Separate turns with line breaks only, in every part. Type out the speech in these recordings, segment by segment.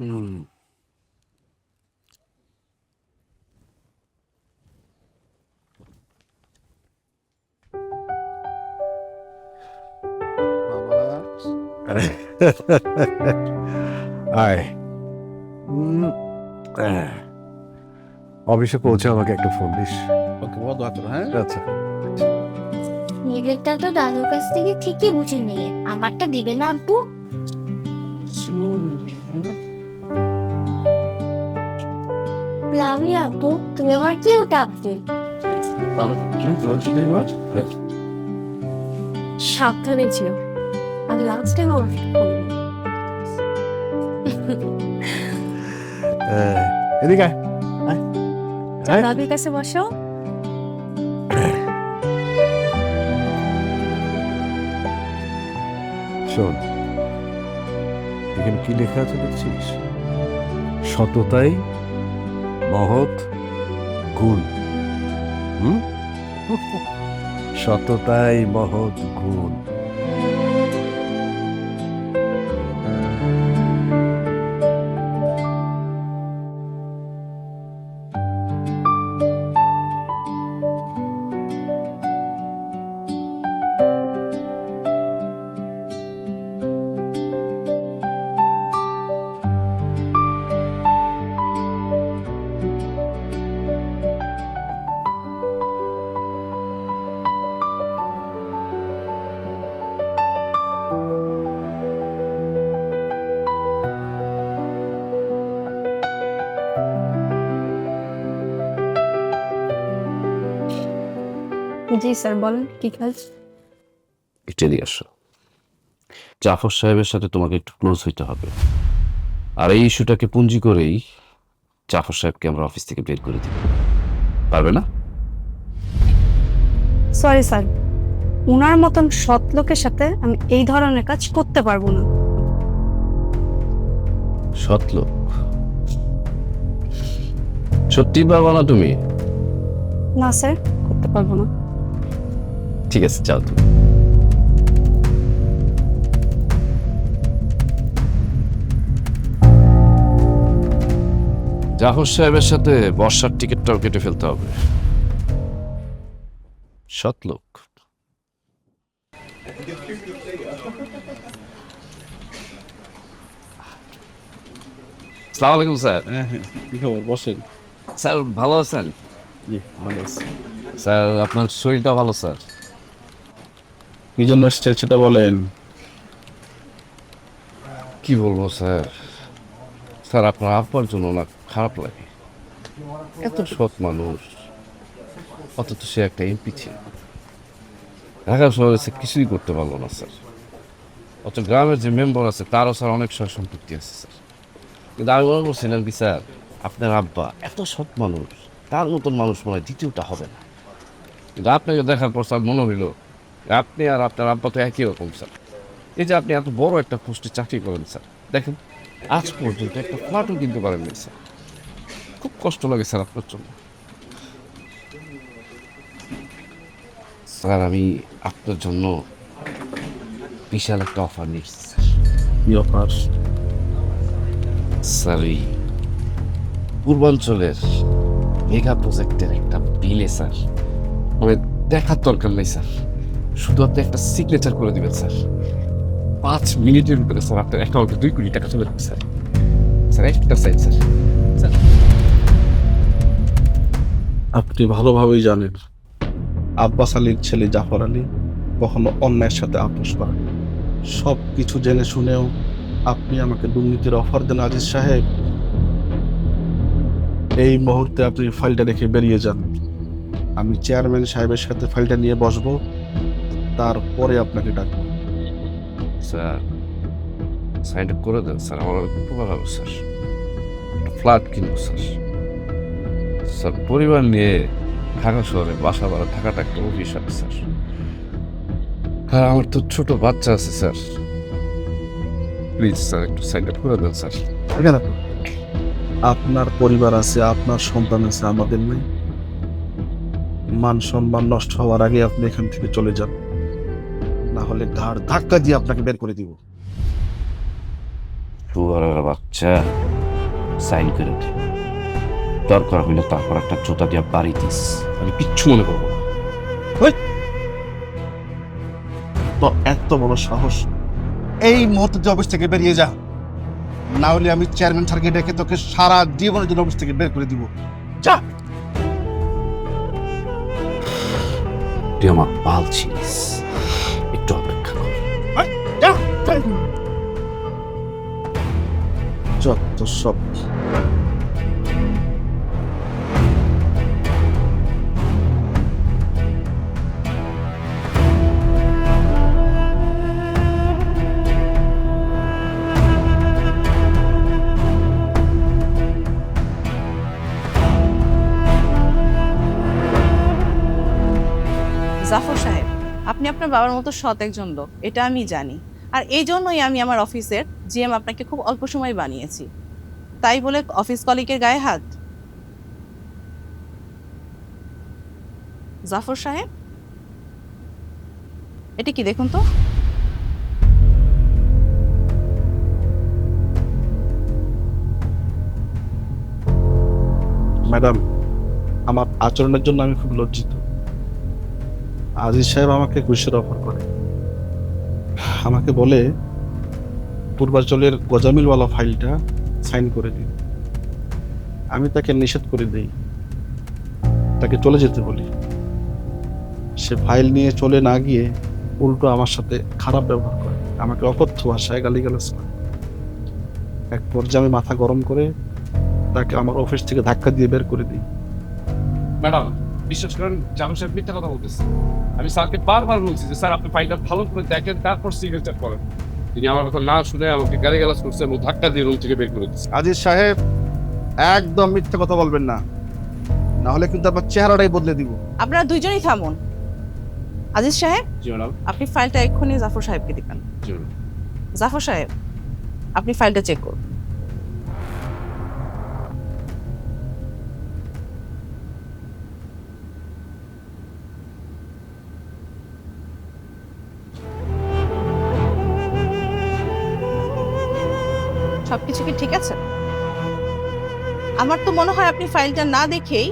হুম। বাবা, আয়। উম, আহ, অফিসে পৌঁছে আমাকে একটা ফোন দিস।
ওকে, বহুত দোয়া করো, হ্যাঁ?
আচ্ছা।
নিজেরটা তো দাদুর কাছ থেকে ঠিকই বুঝে নিয়ে আমারটা দিবে না আব্বু? লাভলি আব্বু, তুমি আমার কি ওটা আব্বু? সাবধানে ছিল, আমি লাস্ট টাইম
এদিকে আয়। আয়। আয়।
দাদুর কাছে বসো।
শোন, এখানে কি লেখা আছে দেখছিস? সততাই মহৎ গুণ। হুম? সততাই মহৎ গুণ।
জি স্যার, বলেন কি কাজ?
একটু এদিকে আসো। জাফর সাহেবের সাথে তোমাকে একটু ক্লোজ হইতে হবে, আর এই ইস্যুটাকে পুঁজি করেই জাফর সাহেবকে আমরা অফিস থেকে বের করে দিব। পারবে না?
সরি স্যার, উনার মতন সৎ লোকের সাথে আমি এই ধরনের কাজ করতে পারবো না।
সৎ লোক? সত্যি পারবা না তুমি?
না স্যার, করতে পারবো না।
ঠিক আছে, যাও তুমি। জাফর সাহেবের সাথে বর্ষার টিকিটটাও কেটে ফেলতে হবে। সৎ লোক। আসসালামু আলাইকুম স্যার।
হ্যাঁ হ্যাঁ, কি খবর? বসেন।
স্যার ভালো আছেন?
জি, ভালো আছি।
স্যার আপনার শরীরটা ভালো স্যার?
কি জন্য এসছেন সেটা বলেন।
কি বলবো স্যার, স্যার আপনার আব্বার জন্য না খারাপ লাগে। এত সৎ মানুষ, অথচ সে একটা এমপি ছিল। ঢাকা শহরে সে কিছুই করতে পারলো না স্যার। অত গ্রামের যে মেম্বার আছে তারও স্যার অনেক সয় সম্পত্তি আছে স্যার। কিন্তু আমি মনে করছিলাম কি স্যার, আপনার আব্বা এত সৎ মানুষ, তার মতন মানুষ মনে হয় দ্বিতীয়টা হবে না। কিন্তু আপনাকে দেখার পর স্যার মনে হইল আপনি আর আপনার আব্বা তো একই রকম স্যার। এই যে আপনি এত বড় একটা পোস্টে চাকরি করেন স্যার, দেখেন আজ পর্যন্ত একটা ফ্ল্যাটও কিনতে পারেননি স্যার। খুব কষ্ট লাগে স্যার আপনার জন্য। স্যার আমি আপনার জন্য বিশাল একটা অফার নিয়েছি স্যার।
কি অফার?
স্যার এই পূর্বাঞ্চলের মেগা প্রজেক্টের একটা বিলে স্যার, মানে দেখার দরকার নেই স্যার, শুধু আপনি একটা সিগনেচার করে দিবেন স্যার। 5 মিনিটের ভিতরে স্যার আপনার অ্যাকাউন্টে 2 কোটি টাকা চলে যাবে স্যার। স্যার একটা সাইড স্যার। স্যার
আপনি ভালোভাবেই জানেন আব্বাস আলীর ছেলে জাফর আলী কখনো অন্যায়ের সাথে আপোষ করেন না। সব কিছু জেনে শুনেও আপনি আমাকে দুর্নীতির অফার দেন আজিজ সাহেব। এই মুহূর্তে আপনি ফাইলটা রেখে বেরিয়ে যান। আমি চেয়ারম্যান সাহেবের সাথে ফাইলটা নিয়ে বসবো, তারপরে আপনাকে ডাকবো।
স্যার সাইনটা করে দেন স্যার, আমার অনেক উপকার হবে স্যার। একটা ফ্ল্যাট কিনবো স্যার। স্যার পরিবার নিয়ে ঢাকা শহরে বাসা ভাড়া থাকাটা একটা অভিশাপ স্যার। আর আমার তো ছোট বাচ্চা আছে স্যার। প্লিজ স্যার একটু সাইনটা করে দেন স্যার।
এখানে আপনার পরিবার আছে, আপনার সন্তান আছে, আমাদের নেই। মান সম্মান নষ্ট হওয়ার আগে আপনি এখান থেকে চলে যান, না হলে ঘাড় ধাক্কা দিয়ে আপনাকে বের করে দিব।
শুয়ারের বাচ্চা সাইন করে দে, দরকার হইলে তারপর একটা জুতা দিয়া বাড়ি দিস, আমি কিচ্ছু মনে করবো না।
তো এত বড় সাহস, এই মুহূর্তে তুই অফিস থেকে বেরিয়ে যা, না হলে আমি চেয়ারম্যান স্যারকে ডেকে তোকে সারা জীবনের জন্য অফিস থেকে বের করে দিব। যা।
তুই আমার পাল ছিলিস, একটু অপেক্ষা কর।
যা। যত সব।
জাফর সাহেব, আপনি আপনার বাবার মতো সৎ একজন লোক, এটা আমি জানি। আর এই জন্যই আমি আমার অফিসের জিএম আপনাকে খুব অল্প সময় বানিয়েছি। তাই বলে অফিস কলিগের গায়ে হাত? জাফর সাহেব, এটা কি দেখুন তো।
ম্যাডাম, আমার আচরণের জন্য আমি খুব লজ্জিত। আজিজ সাহেব আমাকে ঘুষের অফার করে, আমাকে বলে পূর্বাঞ্চলের গজামিলওয়ালা ফাইলটা সাইন করে দিন। আমি তাকে নিষেধ করে দিই, তাকে চলে যেতে বলি। সে ফাইল নিয়ে চলে না গিয়ে উল্টো আমার সাথে খারাপ ব্যবহার করে, আমাকে অকথ্য ভাষায় গালিগালাজ করে। এক পর্যায়ে আমি মাথা গরম করে তাকে আমার অফিস থেকে ধাক্কা দিয়ে বের করে দিই।
ম্যাডাম, বিশ্বাস করেন জামিল সাহেব মিথ্যা কথা বলতেছে। আমি স্যারকে বারবার বলছি যে স্যার আপনি ফাইলটা ভালো করে দেখেন, তারপর সিগনেচার করেন। তিনি আমার কথা না শুনে আমাকে গালিগালাজ করছে এবং ধাক্কা দিয়ে রুম থেকে বের করে দিচ্ছে।
আজিজ সাহেব, একদম মিথ্যে কথা বলবেন না, না হলে কিন্তু আপনার চেহারাটাই বদলে দিব।
আপনারা দুইজনই থামুন। আজিজ সাহেব,
জি ম্যাডাম।
আপনি ফাইলটা এক্ষুনি জাফর সাহেবকে দিবেন।
জি ম্যাডাম।
জাফর সাহেব, আপনি ফাইলটা চেক করুন। সবকিছু কি ঠিক আছে? আমার তো মনে হয় আপনি ফাইলটা না দেখেই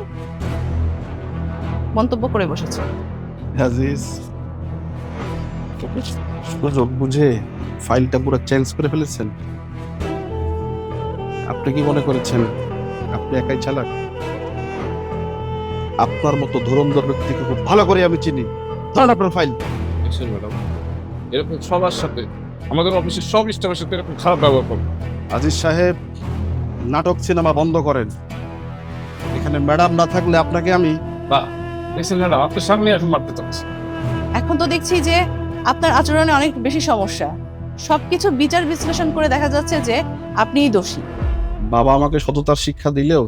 মন্তব্য করে বসেছেন।
আজিজ, সুযোগ বুঝে ফাইলটা পুরো চেঞ্জ করে ফেলেছেন। আপনি কি মনে করেছেন আপনি একাই চালাক? আপনার মতো ধুরন্ধর ব্যক্তিকে খুব ভালো করে আমি চিনি। ধরেন আপনার ফাইল।
দেখছেন ম্যাডাম, এরকম সবার সাথে, আমাদের অফিসের সব স্টাফের সাথে এরকম খারাপ ব্যবহার করবে।
আজিজ সাহেব, নাটক সিনেমা বন্ধ করেন। এখানে ম্যাডাম না থাকলে আপনাকে আমি
বা দেখছেন ম্যাডাম, আপনার সামনে এখন মারতে চাচ্ছি।
এখন তো দেখছি যে আপনার আচরণে অনেক বেশি সমস্যা। সবকিছু বিচার বিশ্লেষণ করে দেখা যাচ্ছে যে আপনিই দোষী।
বাবা আমাকে সততার শিক্ষা দিলেও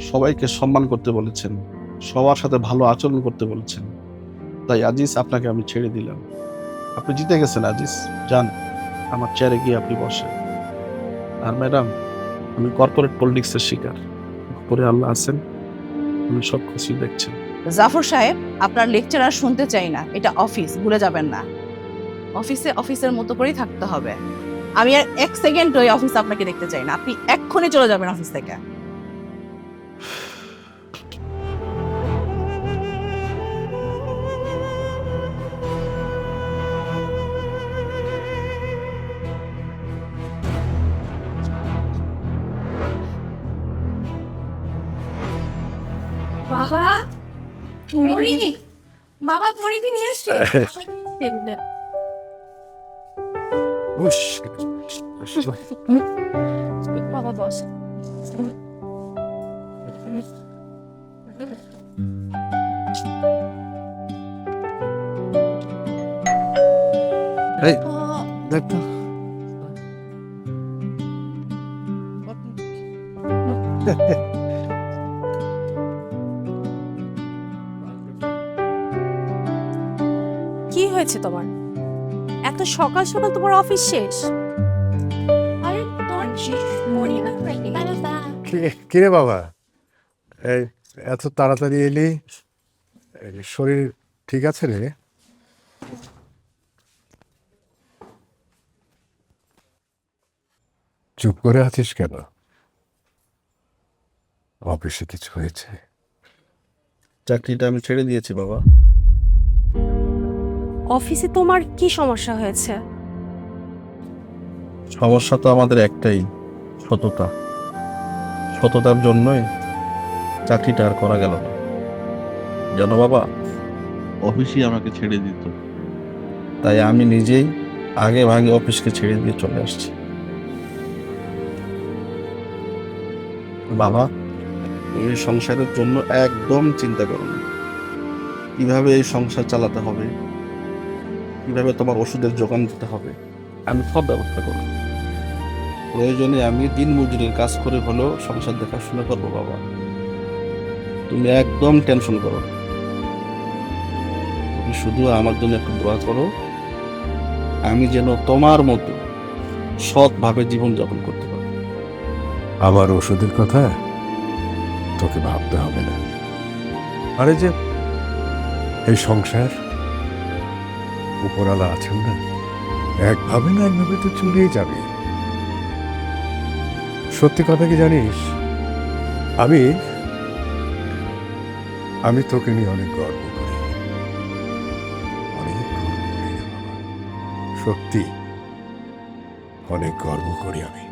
সবাইকে সম্মান করতে বলেছেন, সবার সাথে ভালো আচরণ করতে বলেছেন। তাই আজিজ, আপনাকে আমি ছেড়ে দিলাম। আপনি জিতে গেছেন আজিজ, যান আমার চেয়ারে গিয়ে আপনি বসেন। আর ম্যাডাম, আমি কর্পোরেট পলিটিক্সের শিকার, উপরে আল্লাহ আছেন, আমি সব খুশি দেখছেন।
জাফর সাহেব, আপনার লেকচার আর শুনতে চাই না। এটা অফিস, ভুলে যাবেন না। অফিসে অফিসের মতো করেই থাকতে হবে। আমি আর এক সেকেন্ড ওই অফিস আপনাকে দেখতে চাই না। আপনি এক্ষুনি চলে যাবেন অফিস থেকে।
বাবা মুড়ি, বাবা মুড়ি নিয়ে এসছে। বাবা বস।
এই দেখ তো,
কি হয়েছে তোমার? এত সকাল সকাল তোমার অফিস শেষ?
আরে তোর মুড়ি না বাবা।
কিরে বাবা, এই এত তাড়াতাড়ি এলি? এই শরীর ঠিক আছে রে? চুপ করে আছিস কেন? অফিসে কিছু হয়েছে?
চাকরিটা আমি ছেড়ে দিয়েছি বাবা।
অফিসে তোমার কি সমস্যা হয়েছে?
সমস্যা তো আমাদের একটাই, সততা। সততার জন্যই চাকরিটা আর করা গেল না। জানো বাবা, অফিসই আমাকে ছেড়ে দিত, তাই আমি নিজেই আগে ভাগে অফিসকে ছেড়ে দিয়ে চলে আসছি। বাবা, এই সংসারের জন্য একদম চিন্তা করো না। কিভাবে এই সংসার চালাতে হবে, কিভাবে তোমার ওষুধের যোগান দিতে হবে, আমি সব ব্যবস্থা করব। প্রয়োজনে আমি দিন মজুরির কাজ করে হলেও সংসার দেখাশোনা করবো বাবা। তুমি একদম টেনশন করো না। তুমি শুধু আমার জন্য একটু দোয়া করো, আমি যেন তোমার মতো সৎভাবে জীবনযাপন করতে পারি।
আমার ওষুধের কথা তোকে ভাবতে হবে না। আরে যে এই সংসার উপরালা আছেন না, একভাবে না একভাবে তো চলেই যাবে। সত্যি কথা কি জানিস, আমি তোকে নিয়ে অনেক গর্ব করি, অনেক গর্ব করি রে বাবা। সত্যি অনেক গর্ব করি আমি।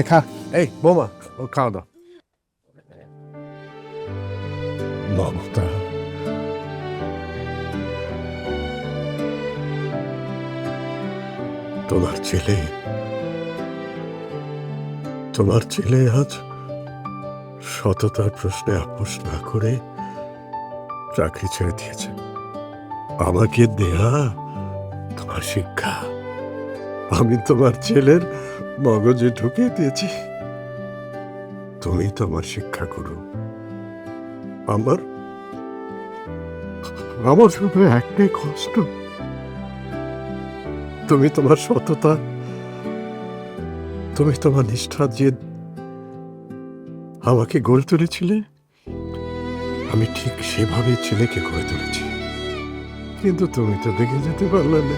খা, এই বৌমা, ও খাওয়া দাও। মমতা, তোমার ছেলে আজ সততার প্রশ্নে আপোষ না করে চাকরি ছেড়ে দিয়েছে। আমাকে দেয়া তোমার শিক্ষা আমি তোমার ছেলের মগজে ঢুকিয়ে দিয়েছি। তুমি তোমার শিক্ষা করো। আমার শুধু একটাই কষ্ট, তুমি তোমার সততা, তুমি তোমার নিষ্ঠা যে আমাকে গড়ে তুলেছিলে, আমি ঠিক সেভাবে ছেলেকে গড়ে তুলেছি। কিন্তু তুমি তো দেখে যেতে পারলে না।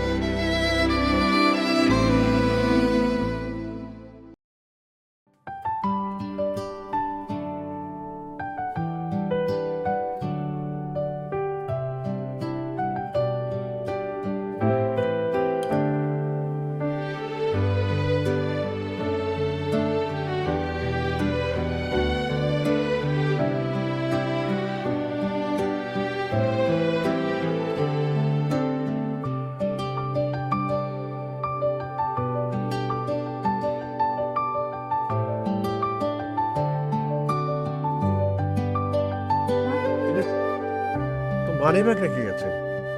মানি ব্যাগ রেখে গেছে।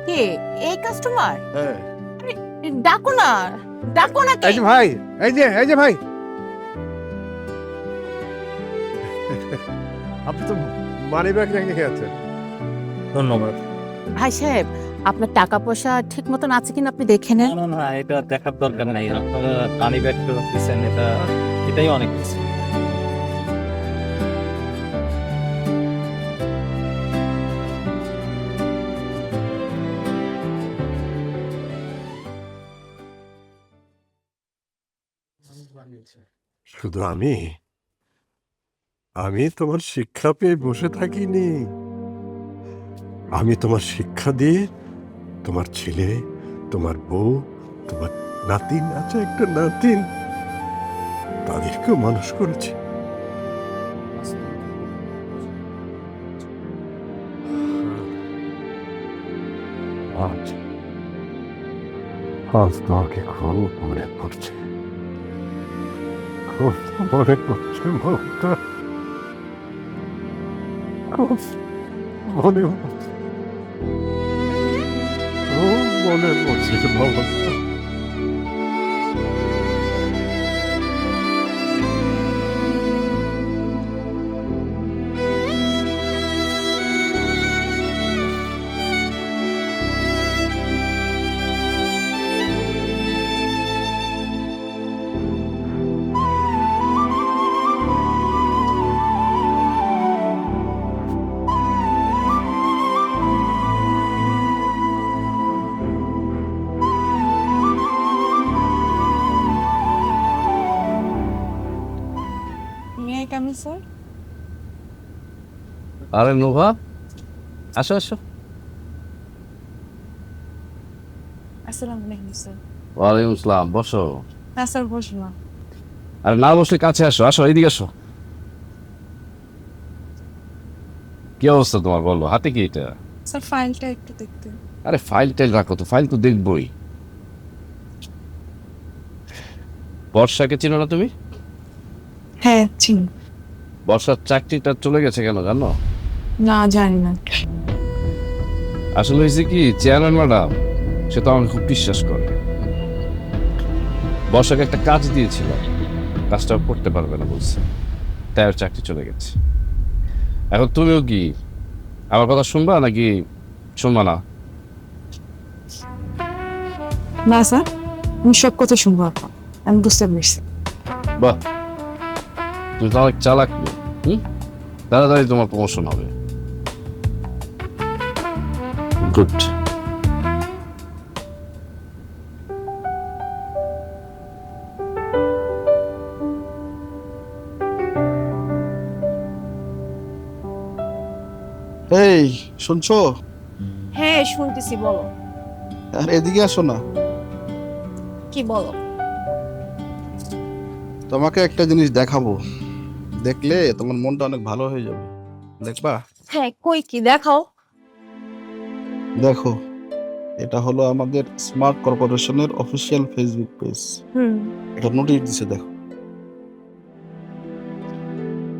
কে এই কাস্টমার?
হ্যাঁ,
ডাকো না, ডাকো না।
এই যে ভাই, এই যে ভাই, আপনি তো মানি ব্যাগ রেখে গেছেন।
ধন্যবাদ।
ভাই সাহেব, আপনার টাকা পয়সা ঠিক মতন আছে কিনা আপনি দেখে নেন।
না না, এটা দেখার দরকার নাই। আপনারা পানি ব্যাগ ফেরত দিচ্ছেন, এটাই অনেক কিছু।
শুধু আমি তোমার শিক্ষা পেয়ে বসে থাকিনি। আমি তোমার শিক্ষা দিয়ে তোমার ছেলে, তোমার বউ, তোমার নাতিন আছে, একটা নাতিন, তাদেরকেও মানুষ করেছি। আজ তোমাকে খুব মনে পড়ছে, খুব মনে পড়ছে মমতা, খুব মনে পড়ছে, খুব মনে পড়ছে মমতা।
Coming sir?
আরে নোভা, আসো আসো।
আসসালামু আলাইকুম স্যার।
ওয়ালাইকুম আসসালাম, বসো।
না স্যার, বসলাম।
আরে না বসলে কাছে আসো, আসো এইদিকে আসো। কি অবস্থা তোমার বলো, হাতে কি এটা?
স্যার ফাইলটা একটু দেখতে।
আরে ফাইল টাইল রাখো তো, ফাইল তো দেখবই। বর্ষাকে চিনো না তুমি?
হ্যাঁ চিনি।
বর্ষার চাকরিটা চলে গেছে কেন জানো?
না জানি না।
আসলে হয়েছে কি, চেয়ারম্যান ম্যাডাম সে তো আমাকে খুব বিশ্বাস করে। বর্ষাকে একটা কাজ দিয়েছিল, কাজটা করতে পারবে না বলছে, তাই আর চাকরি চলে গেছে। এখন তুমিও কি আমার কথা শুনবা নাকি শুনবা না?
না স্যার, আমি সব কথা শুনবো আপনার। আমি বুঝতে পেরেছি।
বাহ, তুমি তো অনেক চালাক মেয়ে। তাড়াতাড়ি তোমার প্রমোশন হবে। গুড।
এই শুনছো?
হ্যাঁ শুনতেছি, বলো।
আর এদিকে আসো না।
কি বলো?
তোমাকে একটা জিনিস দেখাবো, দেখলে তোমার মনটা অনেক ভালো হয়ে যাবে। দেখবা?
হ্যাঁ কই, কি দেখাও।
দেখো, এটা হলো আমাদের স্মার্ট কর্পোরেশনের অফিসিয়াল ফেসবুক পেজ। এটা নোটিশ দিছে, দেখো।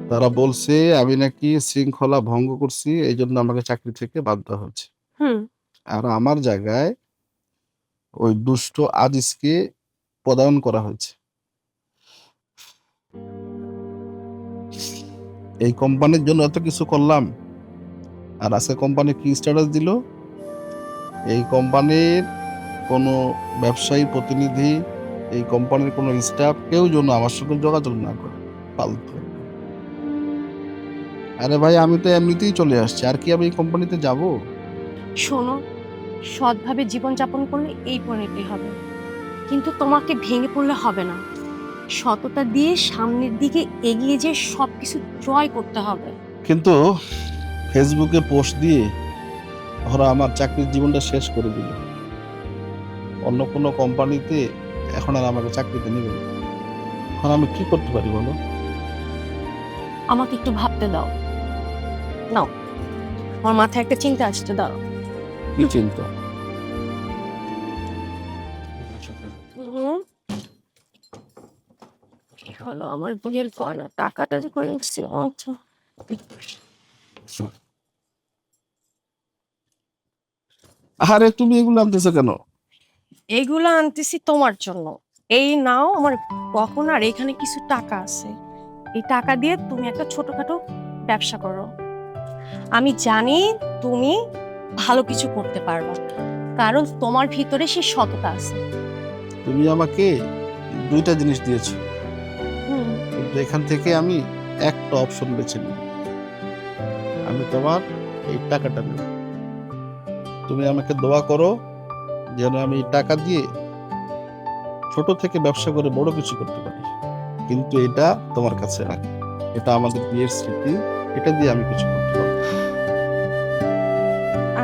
তারা বলছে আমি নাকি শৃঙ্খলা ভঙ্গ করছি, এই জন্য আমাকে চাকরি থেকে বাদ দেওয়া হচ্ছে। আর আমার জায়গায় ওই দুষ্ট আজিজকে পদায়ন করা হয়েছে। এই কোম্পানির জন্য এত কিছু করলাম, আর আজকে কোম্পানি কি স্ট্যাটাস দিল? এই কোম্পানির কোনো ব্যবসায়ী প্রতিনিধি, এই কোম্পানির কোনো স্টাফ কেউ যেন আমার সঙ্গে যোগাযোগ না করে। ফালতু। আরে ভাই, আমি তো এমনিতেই চলে আসছি, আর কি আমি এই কোম্পানিতে যাব?
শোনো, সৎভাবে জীবনযাপন করলে এই পরিণতি হবে, কিন্তু তোমাকে ভেঙে পড়লে হবে না। সততা দিয়ে সামনের দিকে এগিয়ে যেয়ে সবকিছু জয় করতে হবে।
কিন্তু ফেসবুকে পোস্ট দিয়ে ওরা আমার চাকরির জীবনটা শেষ করে দিল। অন্য কোনো কোম্পানিতে এখন আর আমাকে চাকরিতে নেবে না। এখন আমি কি করতে পারি বলো?
আমাকে একটু ভাবতে দাও। নাও, আমার মাথায় একটা চিন্তা আসতে দাও।
কি চিন্তা?
কি হলো আমার বিয়ের গয়না, টাকাটা যে করে এসেছি। আচ্ছা,
আরে তুমি এগুলো আনতেছো কেন?
এইগুলো আনতেছি তোমার জন্য। এই নাও আমার গহনা, আর এখানে কিছু টাকা আছে। এই টাকা দিয়ে তুমি একটা ছোটখাটো ব্যবসা করো। আমি জানি তুমি ভালো কিছু করতে পারবা, কারণ তোমার ভিতরে সেই সততা আছে।
তুমি আমাকে দুইটা জিনিস দিয়েছো, কিন্তু এখান থেকে আমি একটা অপশন বেছে নিই। আমি তোমার এই টাকাটা নেব। তুমি আমাকে দোয়া করো যেন আমি এই টাকা দিয়ে ছোট থেকে ব্যবসা করে বড় কিছু করতে পারি। কিন্তু এটা তোমার কাছে রাখ, এটা আমাদের বিয়ের স্মৃতি, এটা দিয়ে আমি কিছু করতে পারবো।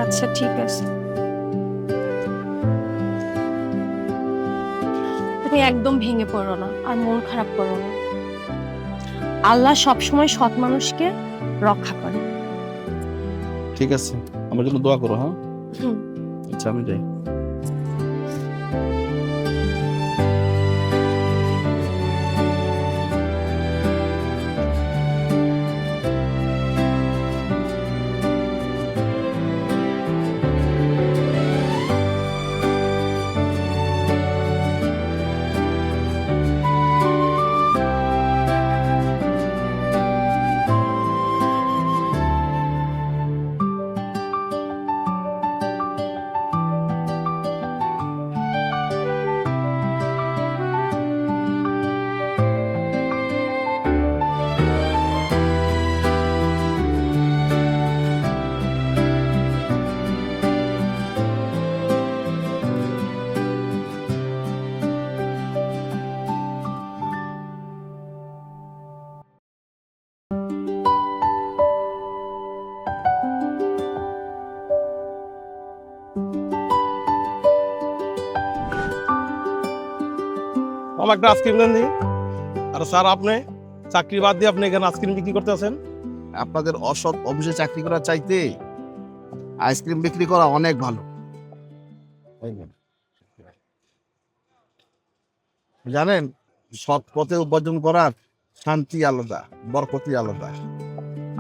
আচ্ছা ঠিক আছে, তুমি একদম ভেঙে পড়ো না আর মন খারাপ করো না। আল্লাহ সবসময় সৎ মানুষকে রক্ষা করে।
ঠিক আছে, আমার জন্য দোয়া করো। হ্যাঁ,
হুম।
আচ্ছা আমি যাই। আমার একটা আইসক্রিম দেন দিই। আর স্যার আপনি চাকরি বাদ দিয়ে আপনি এখানে আইসক্রিম বিক্রি করতে আছেন?
আপনাদের অসৎ অফিসে চাকরি করার চাইতে আইসক্রিম বিক্রি করা অনেক ভালো। জানেন, সৎ পথে উপার্জন করার শান্তি আলাদা, বরকতি আলাদা।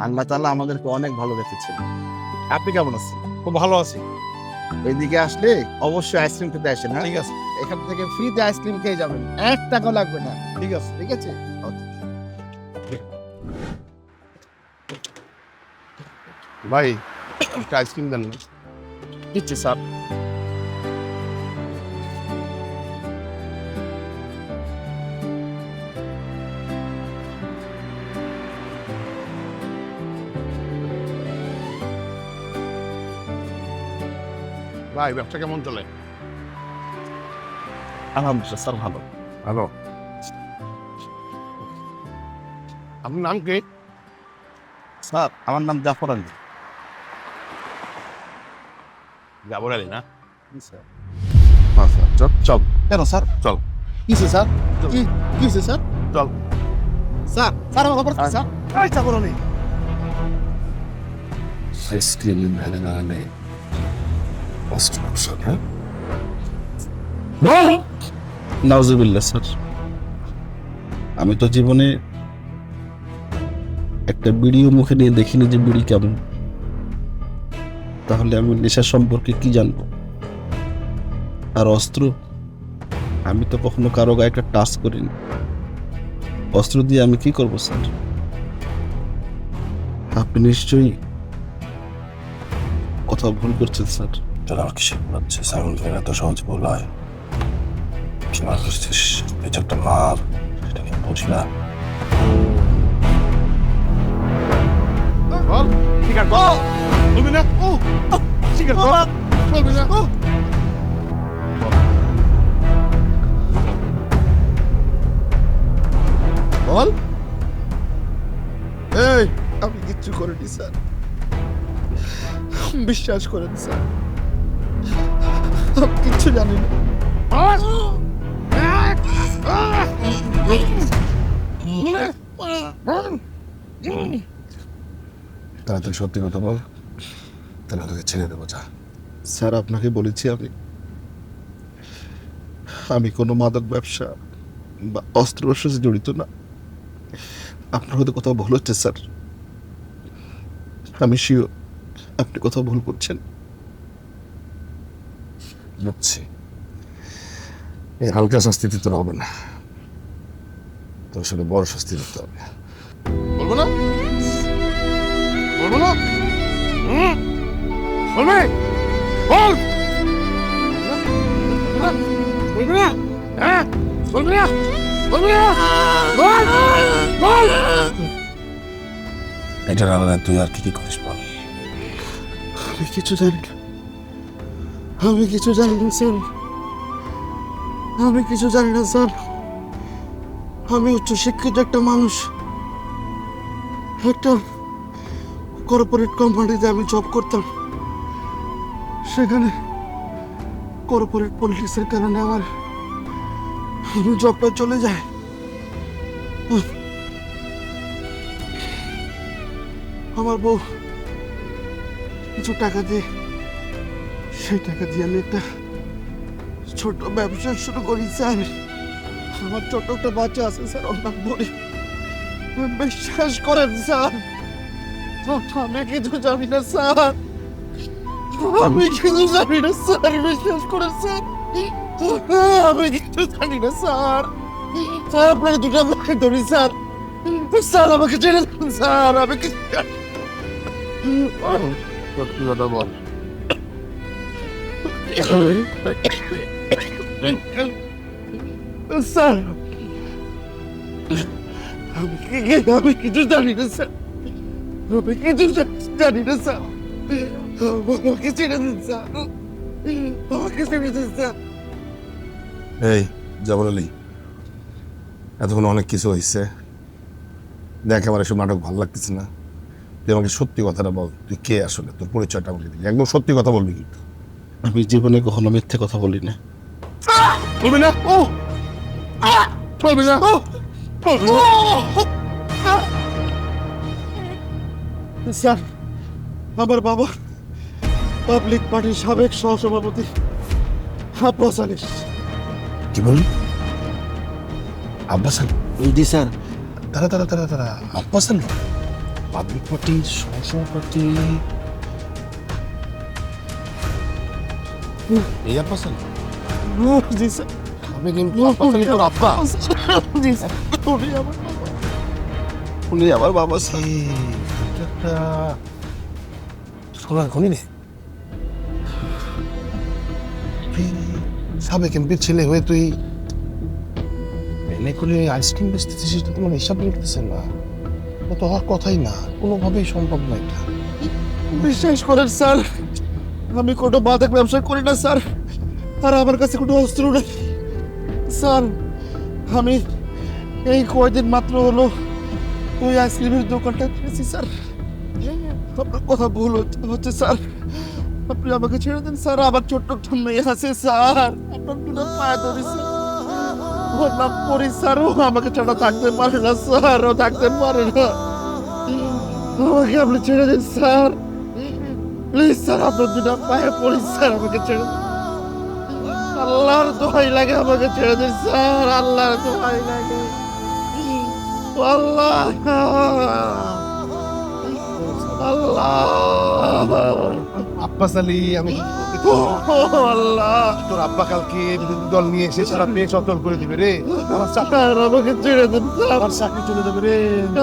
আল্লাহ তাআলা আমাদেরকে অনেক ভালো রেখেছেন। আপনি কেমন আছেন?
খুব ভালো আছি।
এইদিকে আসলে অবশ্যই আইসক্রিম খেতে আসেন। হ্যাঁ,
ঠিক আছে,
এখান থেকে ফ্রিতে আইসক্রিম খেয়ে যাবেন, 1 টাকা লাগবে না।
ঠিক আছে।
ঠিক আছে?
ভাই একটা আইসক্রিম দেন না।
দিচ্ছি স্যার।
ভাই ব্যবসা কেমন চলে?
আলহামদুলিল্লাহ স্যার, ভালো।
ভালো। আপনার নাম কি?
স্যার আমার নাম জাফর আলী।
জাবর আলী না?
স্যার।
আচ্ছা চল চল
কেন স্যার?
চল।
কিসে স্যার? কিসে স্যার?
চল।
স্যার স্যার আমার খবর স্যার। এই জাফর আলী।
আইসক্রিম ভেলে না নেই হ্যাঁ
নাউজুবিল্লাহ স্যার, আমি তো জীবনে একটা বিড়িও মুখে নিয়ে দেখিনি যে বিড়ি কেমন। তাহলে আমি নেশা সম্পর্কে কি জানবো? আর অস্ত্র, আমি তো কখনো কারো গায়ে একটা টাচ করিনি। অস্ত্র দিয়ে আমি কি করবো স্যার? আপনি নিশ্চয়ই কথা ভুল করছেন স্যার।
তোরা আমাকে শেখাচ্ছে সাউন্ড ফেরা তো সহজ বল হয় কি মার করছিস? এটা একটা মার, সেটা কি বুঝি না?
বল স্বীকার কর। বলবি না? স্বীকার কর। বলবি না?
বল। এই আমি কিচ্ছু করিনি স্যার, বিশ্বাস করেন স্যার, আমি কিচ্ছু জানি না।
তারা তুই সত্যি কথা বল, তাহলে তোকে ছেড়ে দেবো। যা।
স্যার আপনাকে বলেছি আমি কোনো মাদক ব্যবসা বা অস্ত্র ব্যবসার সাথে জড়িত না। আপনার হয়তো কোথাও ভুল হচ্ছে স্যার, আমি শিওর আপনি কোথাও ভুল করছেন।
বুঝছি, এই হালকা শাস্তিতে তোর হবে না, তোর সাথে বড় শাস্তি দিতে হবে।
বলবো না? বলবো না? বলবি? বল। বলবি না? হ্যাঁ বলবি না? বলবি না? বল বল।
এটার আলাদা তুই আর কি কি করিস বল?
আমি কিছু জানি না, আমি কিছু জানি না স্যার, আমি কিছু জানি না স্যার। আমি উচ্চশিক্ষিত একটা মানুষ, একটা কর্পোরেট কোম্পানিতে আমি জব করতাম। সেখানে কর্পোরেট পলিটিক্সের কারণে আমার জবটা চলে যায়। আমার বউ কিছু টাকা দিয়ে, সেই টাকা দিয়ে আমি একটা ছোট ব্যবসা শুরু করি স্যার। আমার ছোট একটা বাচ্চা আছে স্যার, ওর নাম বলি। বিশ্বাস করেন স্যার, আমি কিছু জানি না স্যার, আমি কিছু জানি না স্যার, বিশ্বাস করেন স্যার, আমি কিছু জানি না স্যার। স্যার আপনাকে দুটো মাকে ধরি স্যার, স্যার আমাকে ছেড়ে দেন স্যার, আমি কিছু জানি না।
সত্যি কথা বল।
স্যার আমি কিছু জানি না স্যার, আমি কিছু জানি না স্যার, আমাকে ছেড়ে দিন স্যার, আমাকে ছেড়ে দিন স্যার।
এই জাবর আলী, এতক্ষণ অনেক কিছু হয়েছে, দেখ আমার এসব নাটক ভালো লাগতেছে না। তুই আমাকে সত্যি কথাটা বল, তুই কে আসলে, তোর পরিচয়টা বলে দিবি, একদম সত্যি কথা বলবি কিন্তু।
আমি জীবনে কখনো মিথ্যে কথা বলি না।
বলবি না?
বলবি না স্যার, আমার বাবা পাবলিক পার্টির সাবেক সহসভাপতি আব্বাস আলী।
কি বললি? আব্বাস আলী?
জি স্যার।
তারা আব্বাস আলী পাবলিক পার্টির সহসভাপতি? এই আব্বাস আলী?
জি স্যার।
আমি কিন্তু আব্বাস আলী তোর আব্বা?
জি স্যার, উনি আমার বাবা।
উনি আমার বাবা স্যার। একটা সোনার খনি রে। সাবেক এমপির ছেলে হয়ে তুই এনে করে আইসক্রিম বেচতেছিস, তো তোমার হিসাব লিখতেছেন না? এটা তো হওয়ার কথাই না, কোনোভাবেই সম্ভব না এটা।
বিশ্বাস করেন স্যার, আমি কোনো মাদক ব্যবসা করি না স্যার, আর আমার কাছে কোনো অস্ত্র নেই স্যার। আমি এই কয়দিন মাত্র হলো ওই আইসক্রিমের দোকানটা কিনেছি স্যার। আপনার কথা ভুল হচ্ছে স্যার, আপনি আমাকে ছেড়ে দেন স্যার। আমার ছোট্ট একটা মেয়ে আছে স্যার, আপনার দুটো পায়ে ধরি স্যার, ওর নাম পরি স্যার। ও আমাকে ছাড়া থাকতে পারে না স্যার, ও থাকতে পারে না। আমাকে আপনি ছেড়ে দিন স্যার, প্লিজ স্যার, আপনার দুটো পায়ে পড়ি স্যার, আমাকে ছেড়ে দিন। আল্লাহর দোহাই লাগে, আমাকে ছেড়ে দিন স্যার, আল্লাহর দোহাই লাগে। আল্লাহ আল্লাহ
আব্বাস আলী, আমি
আল্লাহ,
তোর আব্বা কালকে বিরোধী দল নিয়ে এসে সারা পেয়ে চটল করে দিবে রে। আমার
স্যার আমাকে ছেড়ে দিন স্যার,
আমার চাকরি চলে যাবে রে।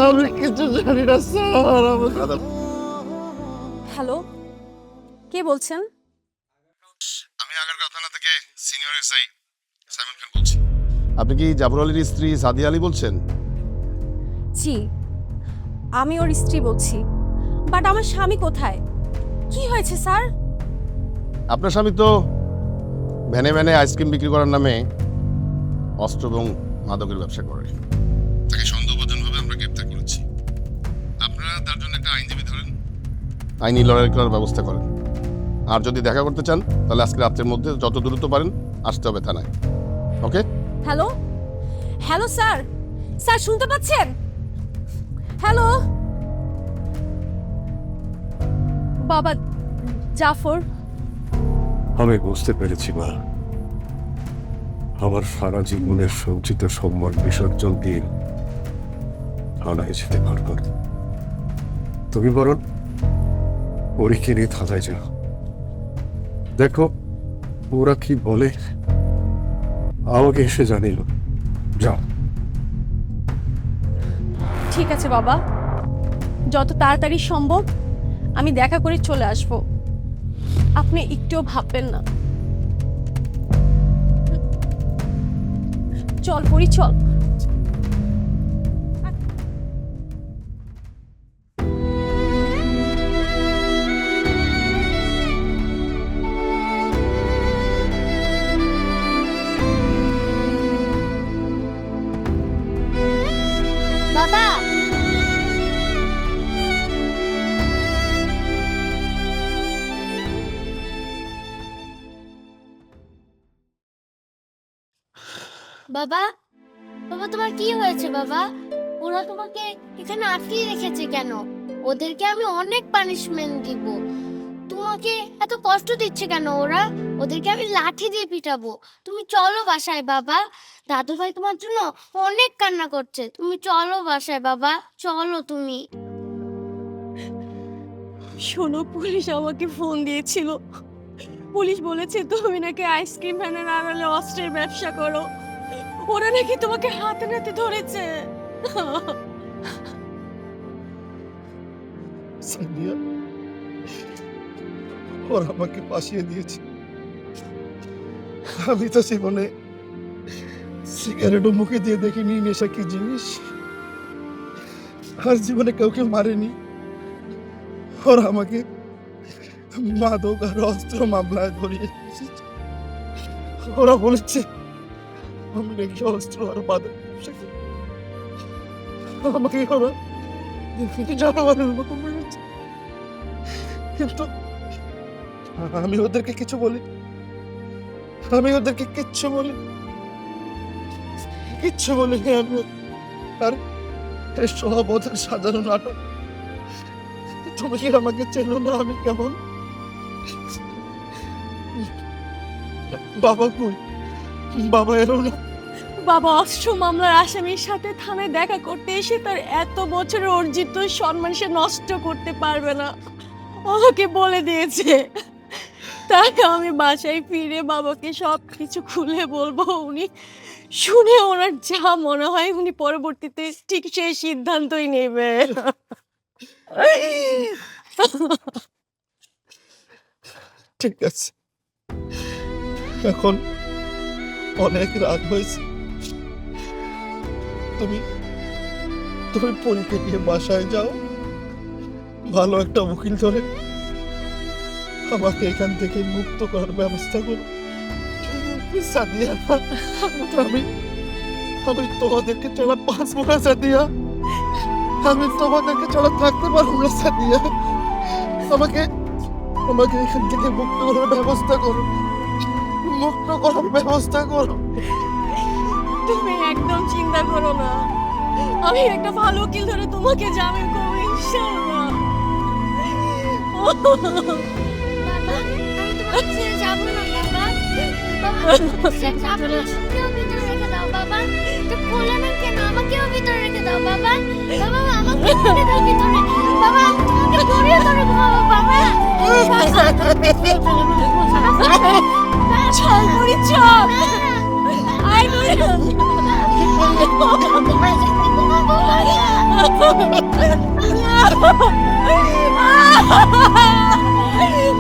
আমি কিছু জানি না স্যার।
হ্যালো, কে বলছেন?
আমি আগারগাঁও থানা থেকে সিনিয়র এসআই সাইমন খান বলছি। আপনি কি জাফর আলীর স্ত্রী সাদিয়া আলী বলছেন?
জি, আমি ওর স্ত্রী বলছি, বাট আমার স্বামী কোথায়? কি হয়েছে স্যার?
আপনার স্বামী তো ভ্যানে ভ্যানে আইসক্রিম বিক্রি করার নামে অস্ত্র এবং মাদকের ব্যবসা করে। তাকে সন্দেহভাজনভাবে আমরা গ্রেপ্তার করেছি। আপনারা তার জন্য একটা আইনজীবী ধরেন, আইনি লড়াই করার ব্যবস্থা করেন। আর যদি দেখা করতে চান তাহলে আজকে রাতের মধ্যে যত দ্রুত পারেন আসতে হবে থানায়। ওকে?
হ্যালো, হ্যালো স্যার, স্যার শুনতে পাচ্ছেন? হ্যালো বাবা, জাফর।
আমি বুঝতে পেরেছি মা, আমার সারা জীবনের সঞ্চিত সম্মান বিসর্জন দিয়ে থানায় যেতে পারবো না। তুমি বরং পরীক্ষা নিয়ে থানায় যাও, দেখো ওরা কি বলে, আমাকে এসে জানিল। যাও।
ঠিক আছে বাবা, যত তাড়াতাড়ি সম্ভব আমি দেখা করে চলে আসব, আপনি একটুও ভাববেন না। চল পরি, চল।
বাবা, বাবা, বাবা তোমার কি হয়েছে বাবা? ওরা তোমাকে এখানে আটকিয়ে রেখেছে কেন? ওদেরকে আমি অনেক পানিশমেন্ট দিব। তোমাকে এত কষ্ট দিচ্ছে কেন ওরা? ওদেরকে আমি লাঠি দিয়ে পিটাবো। তুমি চলো বাসায় বাবা, দাদু ভাই তোমার জন্য অনেক কান্না করছে। তুমি চলো বাসায় বাবা, চলো তুমি।
শোনো, পুলিশ আমাকে ফোন দিয়েছিল। পুলিশ বলেছে তুমি নাকি আইসক্রিম ভ্যানের আড়ালে অস্ত্রের ব্যবসা করো। ওরা নাকি তোমাকে হাতে নাতে ধরেছে।
সাদিয়া, ওরা আমাকে ফাঁসিয়ে দিয়েছে। আমি তো জীবনে সিগারেটও মুখে দিয়ে দেখিনি নেশা কি জিনিস, আর জীবনে কাউকে মারেনি। ওরা আমাকে মাদক আর অস্ত্র মামলায় ধরিয়ে দিয়েছে। ওরা বলেছে আমি নাকি অস্ত্র আর মাদক ব্যবসা করি। আমাকে ওরা জানোয়ারের মতো মেরেছে, কিন্তু আমি ওদেরকে কিছু বলি, আমি ওদেরকে কিচ্ছু বলি। কিচ্ছু বলিনি আমি। আর এই সব ওদের সাজানো নাটক। তুমি কি আমাকে চেনো না আমি কেমন? বাবা কই? বাবা এলো না?
বাবা অস্ত্র মামলার আসামির সাথে থানায় দেখা করতে এসে তার এত বছরের অর্জিত সম্মান সে নষ্ট করতে পারবে না, আমাকে বলে দিয়েছে। তাই আমি বাসায় ফিরে বাবাকে সব কিছু খুলে বলবো। উনি শুনে ওনার যা মনে হয় উনি পরবর্তীতে ঠিক সেই সিদ্ধান্তই নেবে।
ঠিক আছে, এখন অনেক রাত হয়েছে। তুমি তুমি পরীকে নিয়ে বাসায় যাও, ভালো একটা উকিল ধরে আমাকে এখান থেকে মুক্ত করার ব্যবস্থা করো। সাদিয়া, আমি আমি তোমাদেরকে ছাড়া বাঁচবো না সাদিয়া। আমি তোমাদেরকে ছাড়া থাকতে পারবো না সাদিয়া। আমাকে আমাকে এখান থেকে মুক্ত করার ব্যবস্থা করো, মুক্ত করার ব্যবস্থা করো।
তুমি একদম চিন্তা করো না, আমি একটা ভালো উকিল ধরে তোমাকে জামিন করবো ইনশাআল্লাহ।
বাবা, আমি তোমাকে ছেড়ে যাবো না বাবা। বাবা, ছেড়ে যাবো না। আমাকেও ভিতরে রেখে দাও বাবা। তো খোলে না কেন? আমাকেও ভিতরে রেখে দাও বাবা। বাবা, আমাকেও রেখে দাও ভিতরে। বাবা, আমি তোমাকে জড়িয়ে ধরে ঘুমাবো বাবা।
চল বুড়ি চল, আয় বুড়ি।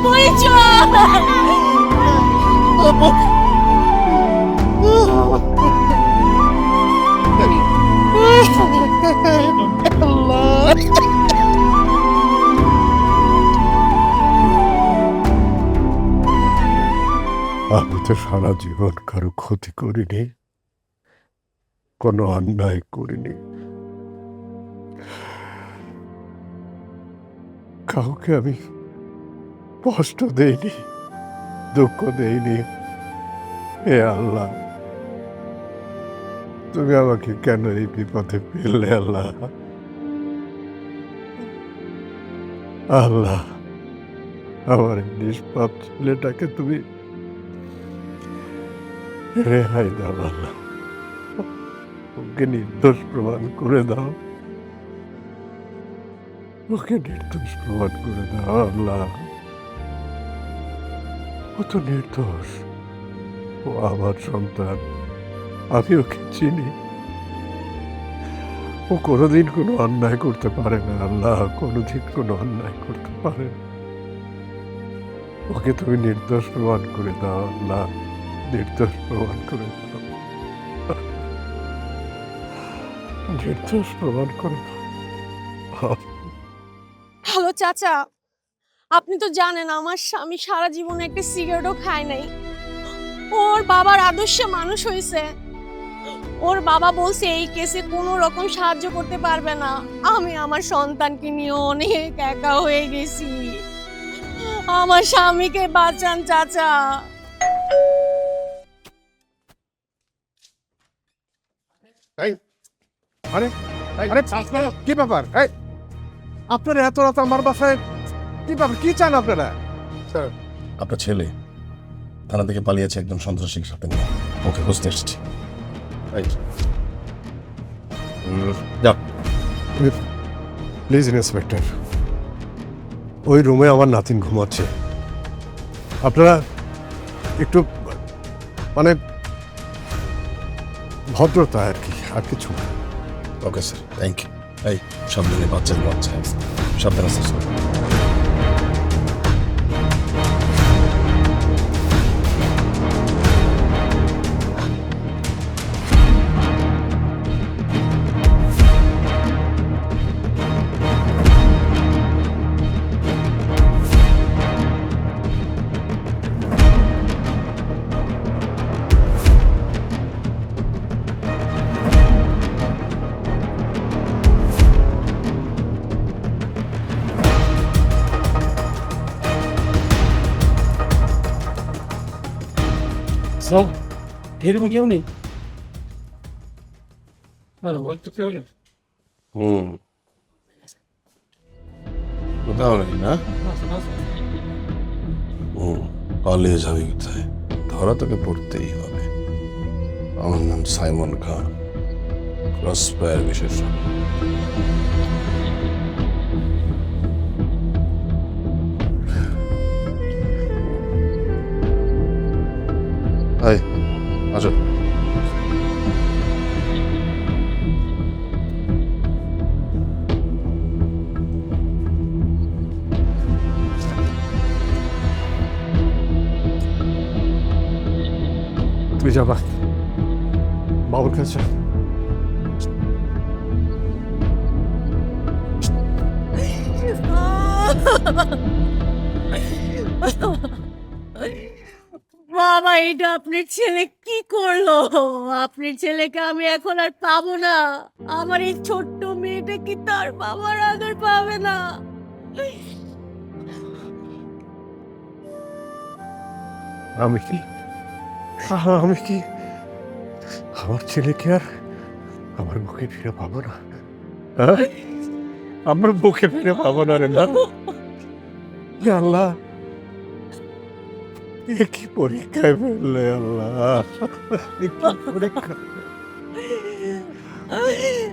বুড়ি চল।
আমি তো সারা জীবন কারো ক্ষতি করিনি, কোনো অন্যায় করিনি, কাউকে আমি কষ্ট দেইনি, দুঃখ দেইনি। হে আল্লাহ, তুমি আমাকে কেন এই বিপদে ফেললে? আল্লাহ, আল্লাহ, আমার এই নিষ্পাপ ছেলেটাকে তুমি রেহাই দাও আল্লাহ, ওকে নির্দোষ প্রমাণ করে দাও, ওকে নির্দোষ প্রমাণ করে দাও আল্লাহ। ও তো নির্দোষ, ও আমার সন্তান, আমি ওকে চিনি। ও কোনোদিন কোনো অন্যায় করতে পারে না আল্লাহ, কোনোদিন কোনো অন্যায় করতে পারে না। ওকে তুমি নির্দোষ প্রমাণ করে দাও আল্লাহ, নির্দোষ প্রমাণ করে দাও, নির্দোষ প্রমাণ করে দাও।
হ্যালো চাচা, আপনি তো জানেন আমার স্বামী সারা জীবনে একটা সিগারেটও খায় নাই। ওর বাবার আদর্শে মানুষ হয়েছে। ওর বাবা বলছে এই কেসে কোনো রকম সাহায্য করতে পারবে না। আমি আমার সন্তানকে নিয়ে অনেক একা হয়ে গেছি। আমার স্বামীকে বাঁচান চাচা।
আরে আরে কি ব্যাপার? আপনারা এত রাত আমার বাসায় কি ব্যাপার? কি চান আপনারা?
স্যার, আপনার ছেলে থানা থেকে পালিয়েছে একজন সন্ত্রাসীর সাথে নিয়ে, ওকে খুঁজতে এসেছি। যাও।
প্লিজ ইন্সপেক্টর, ওই রুমে আমার নাতিন ঘুমাচ্ছে, আপনারা একটু মানে ভদ্রতা আর কি, আর কিছু না।
Okay sir, thank you. এই সাবধানে, বাচ্চা বাচ্চা, সাবধানে স্যার।
এরকম কেউ নেই।
কোথাও নেই না? কলেজ আমি কোথায়? ধরা তোকে পড়তেই হবে। আমার নাম সাইমন খান, ক্রসফায়ার বিশেষজ্ঞ। হাই, আসো।
তুই যাবা বাবুর কাছে।
বাবা, এটা আপনার ছেলে কি করলো? আপনার ছেলেকে আমি এখন আর পাবো না। আমার এই ছোট্ট মেয়েটা কি তার বাবার আদর পাবে না?
আমি কি আমার ছেলেকে আর আমার বুকে ফিরে পাবো না? হ্যাঁ, আমার বুকে ফিরে পাবো না রে না। ইয়া আল্লাহ, এ কি পরীক্ষায় ফেললে আল্লাহ, এ কি পরীক্ষা!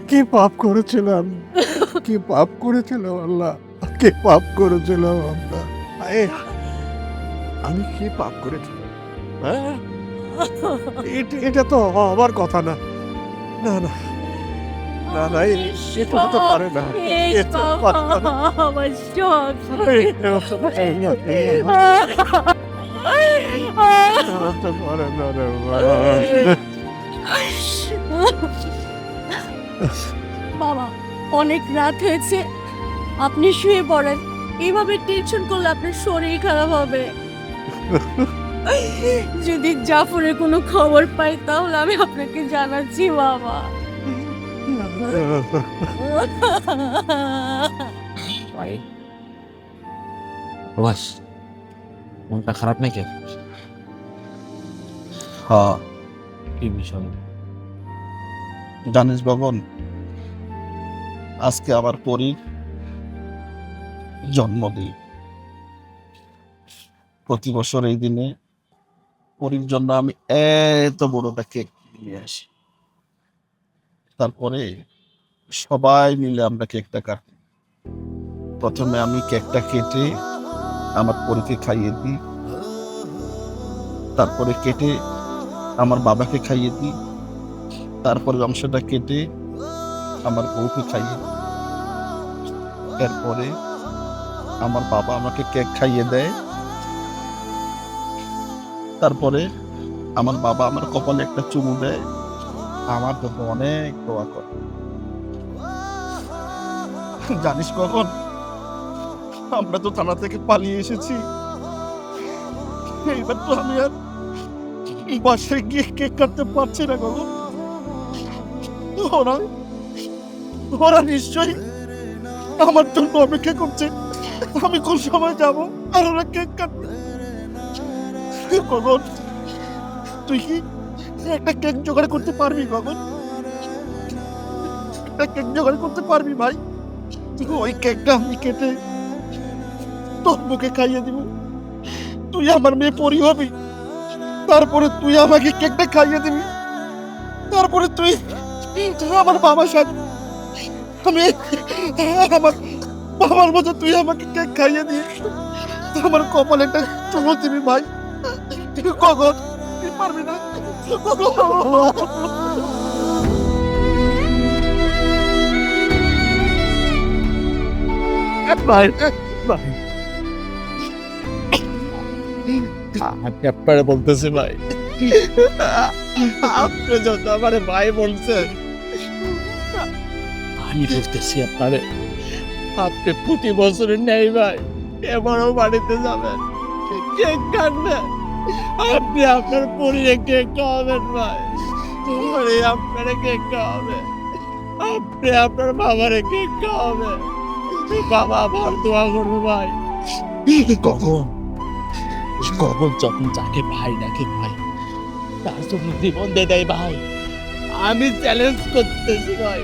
কি পাপ করেছিলাম, কি পাপ করেছিলাম আল্লাহ, কি পাপ করেছিলাম আল্লাহ! আমি কি পাপ করেছিলাম? হ্যাঁ, এটা তো আমার কথা না। না না না না, এটা হতে পারে না। এটা পারে না।
আমার সব
এটা হতে পারে না রে
বাবা, অনেক রাত হয়েছে, আপনি শুয়ে পড়েন। এইভাবে টেনশন করলে আপনার শরীর খারাপ হবে। যদি জাফরের কোনো খবর পাই তাহলে আমি আপনাকে জানাচ্ছি বাবা।
ভাই প্রবাস, মনটা খারাপ নাকি?
হ্যাঁ,
কি বিষয়?
জানিস বাবন, আজকে আমার পরীর জন্মদিন। প্রতি বছর এই দিনে পরীর জন্য আমি এত বড়টা কেক নিয়ে আসি, তারপরে সবাই মিলে আমরা কেকটা কাটি। প্রথমে আমি কেকটা কেটে আমার পরীকে খাইয়ে দিই, তারপরে কেটে আমার বাবাকে খাইয়ে দিই, তারপরে অংশটা কেটে আমার বউকে খাইয়ে দিই। এরপরে আমার বাবা আমাকে কেক খাইয়ে দেয়, তারপরে আমার বাবা আমার কপালে একটা চুমু দেয়, আমার জন্য অনেক দোয়া করে। জানিস কখন আমরা তো থানা থেকে পালিয়ে এসেছি, এইবার তো আমি আর বাসায় গিয়ে কেক কাটতে পারছি না কখন। ওরা নিশ্চয়ই আমার জন্য অপেক্ষা করছে, আমি কোন সময় যাব আর ওরা কেক কাটবে। কখন তুই কি একটা কেক জোগাড় করতে পারবি? কখন একটা কেক জোগাড় করতে পারবি ভাই? ওই কেকটা আমি কেটে তোর মুখে খাইয়ে দিব, তুই আমার মেয়ে পরি হবি, তারপরে তুই আমাকে কেকটা খাইয়ে দিবি, তারপরে তুই আমার বাবার সাথে আমি আমার বাবার মতো তুই আমাকে কেক খাইয়ে দিয়ে আমার কপালে একটা চুমু দিবি ভাই। কখন তুই পারবি না?
ভাই ভাই, আপনারা বলতেছে ভাই, আপনি যত আমার ভাই বলছেন আমি বলতেছি আপনারে, আপনি প্রতি বছরের নেই ভাই এবারও বাড়িতে যাবেন, কেক কাটবেন, আপনি আপনার পরিরে কেক খাওয়াবেন ভাই, তোমারে আপনারা কেক খাওয়াবে, আপনি আপনার বাবারে কেক খাওয়াবেন, বাবা আবার দোয়া করবে ভাই। কখন কখন যখন যাকে ভাই ডাকে ভাই তার জন্য জীবন দিয়ে দেয় ভাই,
আমি চ্যালেঞ্জ করতেছি ভাই,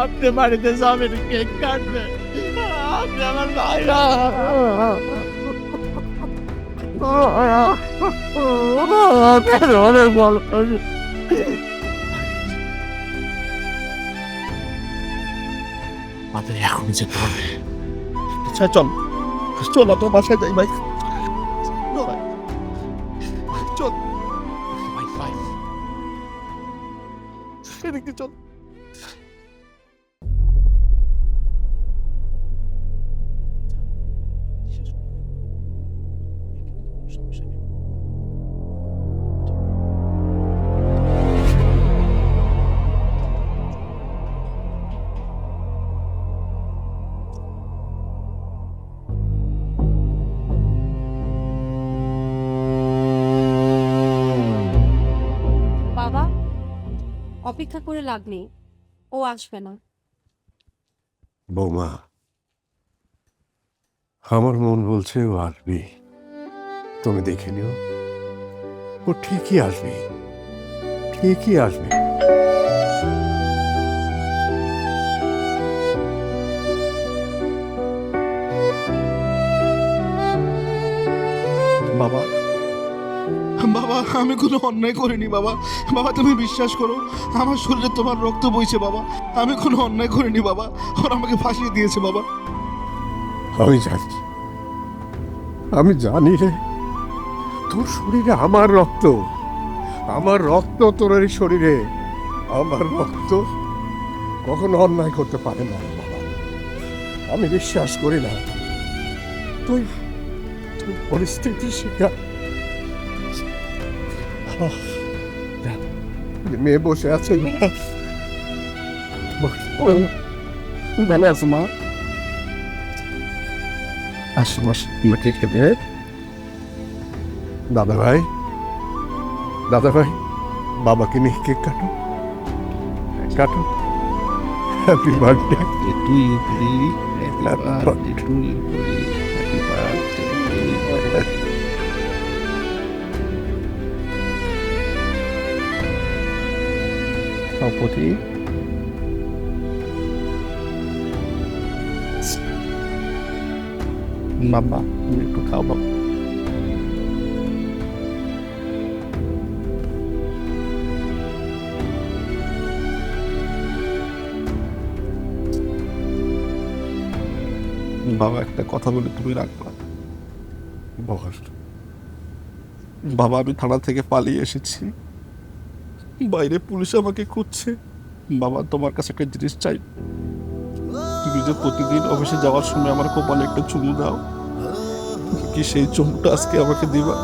আপনি বাড়িতে যাবেন, কেক কাটবেন, আপনি আমার ভাইরা। অনেক ভালো। আমাদের এখনই যেতে হবে।
আচ্ছা চল, চল তো বাসায় যাই ভাই। চল ভাই, চল
ভাই ভাই
এদিকে চল।
বাবা, অপেক্ষা করে লাভ নেই, ও আসবে না।
বৌমা, আমার মন বলছে ও আসবে, তুমি দেখে নিও, ও ঠিকই আসবে, ঠিকই আসবে।
বাবা, বাবা আমি কোনো অন্যায় করিনি বাবা। বাবা তুমি বিশ্বাস করো, আমার শরীরে তোমার রক্ত বইছে বাবা। আমি কোনো অন্যায় করিনি বাবা, ওরা আমাকে ফাঁসিয়ে দিয়েছে বাবা।
আমি জানি, আমি জানি রে, তোর শরীরে আমার রক্ত, আমার রক্ত তোর এই শরীরে, আমার রক্ত কখনো অন্যায় করতে পারে না বাবা। আমি বিশ্বাস করি না তুই তুই পরিস্থিতি শিকার। মেয়ে বসে আছে,
ভালো আছো মা? আসো বস, আমাকে খেতে।
দাদা ভাই, দাদা ভাই, বাবাকে নিয়ে কেক কাটো, কাটো। হ্যাপি বার্থডে
তুই তুই সপতি বাবা, তুমি একটু খাও বাবা। বাবা একটা কথা বলে তুমি রাখবা।
বস।
বাবা আমি থানা থেকে পালিয়ে এসেছি, বাইরে পুলিশ আমাকে খুঁজছে। বাবা তোমার কাছে একটা জিনিস চাই, তুমি যে প্রতিদিন অফিসে যাওয়ার সময় আমার কপালে একটা চুমু দাও, কি সেই চুমুটা আজকে আমাকে দিবা?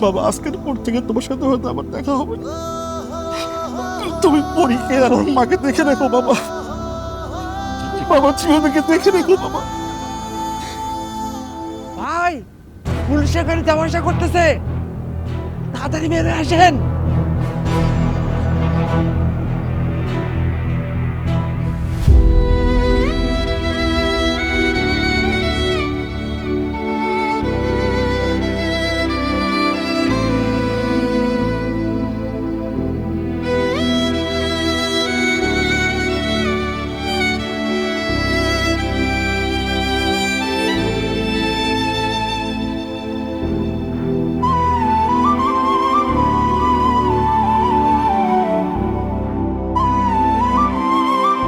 বাবা আজকের পর থেকে তোমার সাথে হয়তো আমার দেখা হবে না। তুমি পরীকে আর আমার মাকে দেখে রাখো বাবা। বাবা ছেলেকে দেখে রেখো বাবা।
ভাই, পুলিশের গাড়ি যাওয়া আসা করতেছে, তাড়াতাড়ি বেরিয়ে আসেন।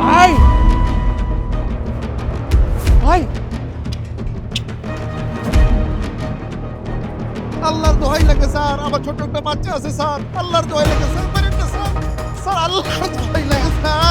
ভাই, ভাই,
আল্লাহর দোহাই লাগে স্যার, আমার ছোট একটা বাচ্চা আছে স্যার, আল্লাহর দোহাই লাগে স্যার, বেরেন না স্যার, স্যার আল্লাহর দোহাই লাগে স্যার।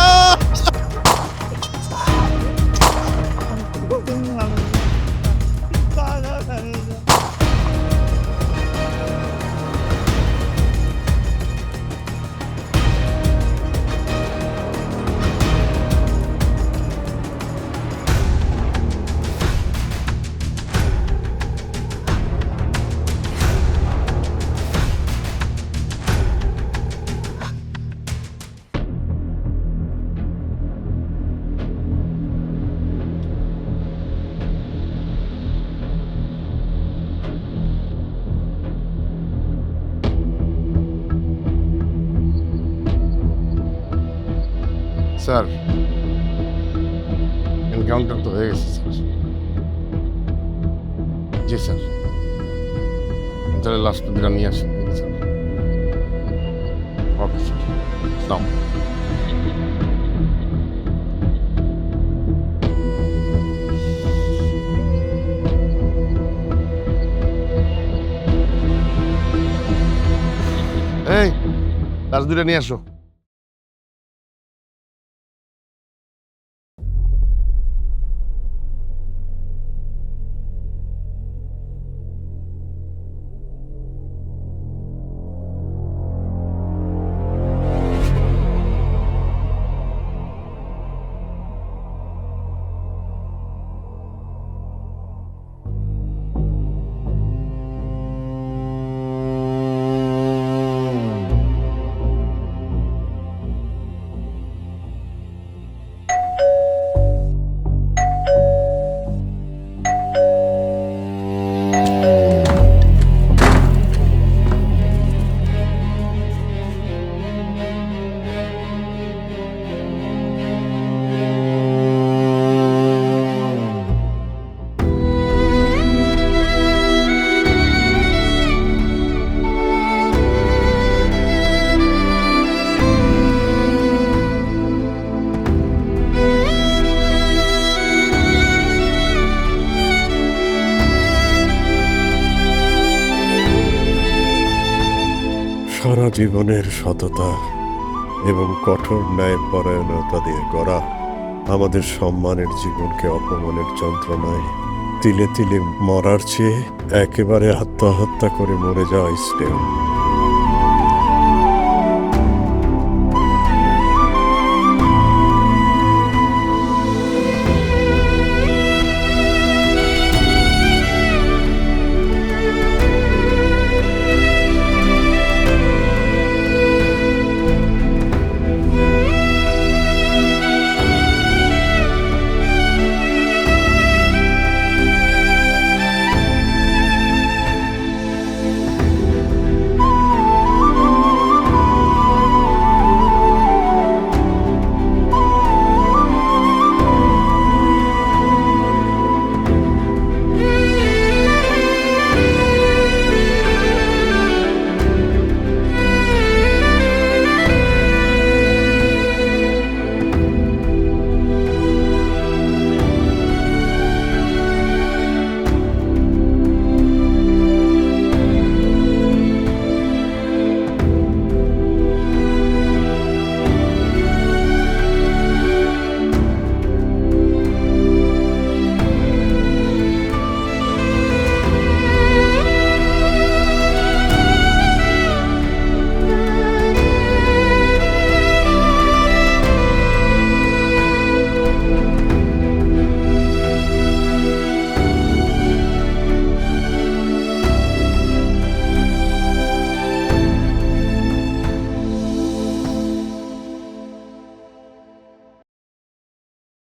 স্যার এনকাউন্টার তো হয়ে গেছে স্যার। জি স্যার, তাহলে লাস্ট দুটা নিয়ে আসেন স্যার। ওকে স্যার, নাও। এই লাস্ট দুটা নিয়ে আসো।
সারা জীবনের সততা এবং কঠোর ন্যায়পরায়ণতা দিয়ে গড়া আমাদের সম্মানের জীবনকে অপমানের যন্ত্রণায় তিলে তিলে মরার চেয়ে একেবারে আত্মহত্যা করে মরে যাওয়া শ্রেয়।